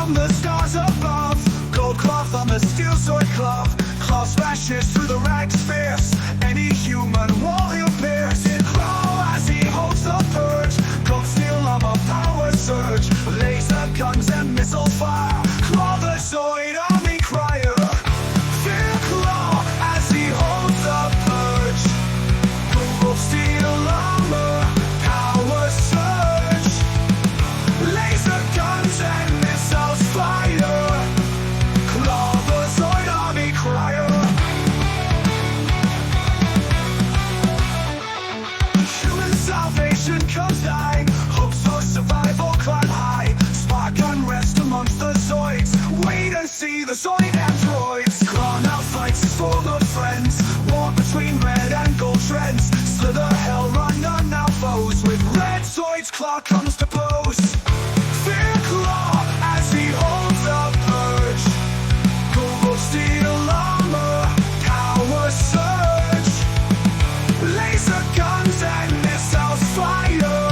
from the stars above. Gold cloth on the steel sword glove. Claw slashes through the rags fierce. Any human wall he'll pierce. In claw as he holds the purge. Gold steel armor power surge. Laser guns and missile fire. Claw the Zoid army crier. Fear claw as he holds the purge. Gold steel armor power surge. Laser guns and missiles fire. Claw the Zoid army crier. Human salvation comes dying. Hopes for survival climb high. Spark unrest amongst the Zoids. Wait and see the Zoid androids. Claw now fights is full of friends. War between red and gold trends. Slither hell runner now foes. With red Zoid's claw comes to pose. Fear claw as he holds the purge. Gold steel armor power surge. Laser guns and missiles fire.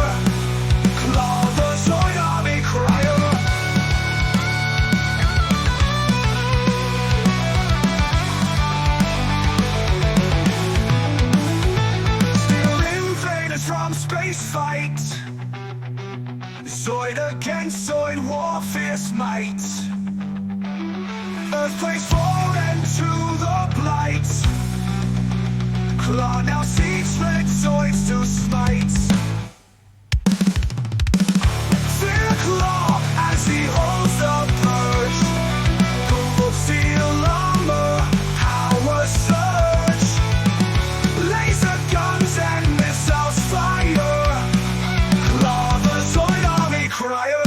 Claw the Zoid army crier. Steel invaders from space fight. Zoid against Zoid war fierce might. Earthquakes fall into the blight. Claw now seeks red Zoids to smite. Fear claw as he holds the purge. Gold steel armor power surge. Laser guns and missiles fire. Claw the Zoid army crier.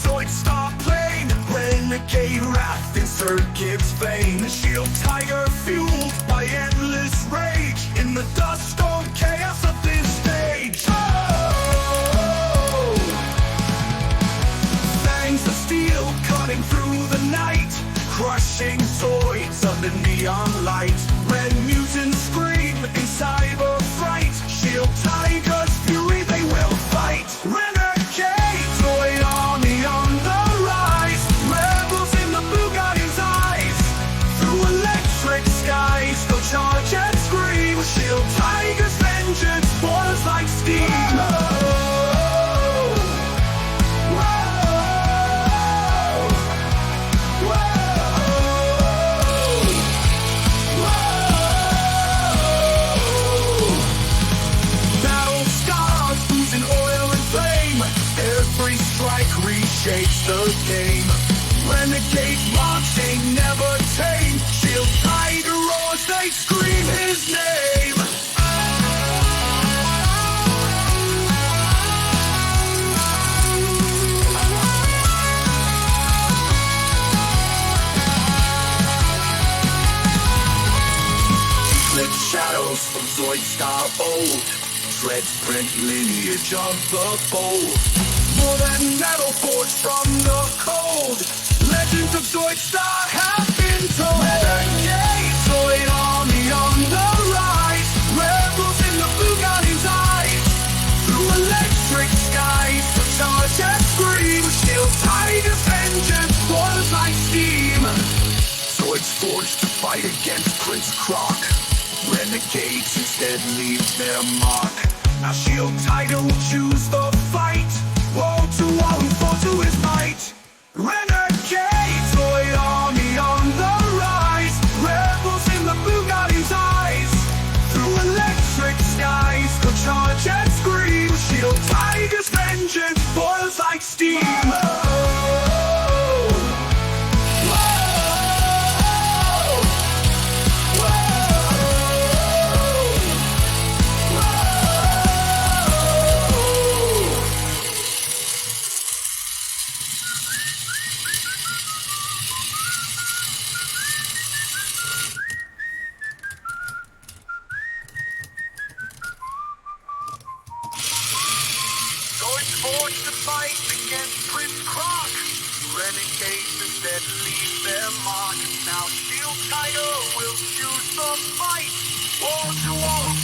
Zoidstar plane, renegade wrath in Sergiv's vein. A shield tiger fueled by endless rage in the dust storm chaos of this stage. Oh! Fangs of steel cutting through the night, crushing Zoids under neon light. Red mutants scream in cyber fright. Shield tigers fury they will fight. Renegade Zoid army on the rise. Rebels in the Bugatti's eyes. Through electric skies they'll charge and scream. Shield tigers vengeance pours like steam. Every strike reshapes the game. Renegade marching, never tame. Shield tiger roars, they scream his name. Eclipse shadows from Zoidstar old. Treads print lineage of the bold. More than metal forged from the cold. Legends of Zoidstar have been told. Renegade Zoid army on the rise. Rebels in the Bugatti's eyes. Through electric skies to charge and scream. Shield tigers vengeance pours like steam. Zoids forged to fight against Prince Croc. Renegades instead leave their mark. Now Shield Tiger will choose the fight. Woe to all who fall to his might. Renegade Zoid army on the rise. Rebels in the Bugatti's eyes. Through electric skies they'll charge and scream. Shield Tiger's vengeance boils like steam. Forged to fight against Prince Croc. Renegades instead leave their mark. Now Shield Tiger will choose the fight. Woe to all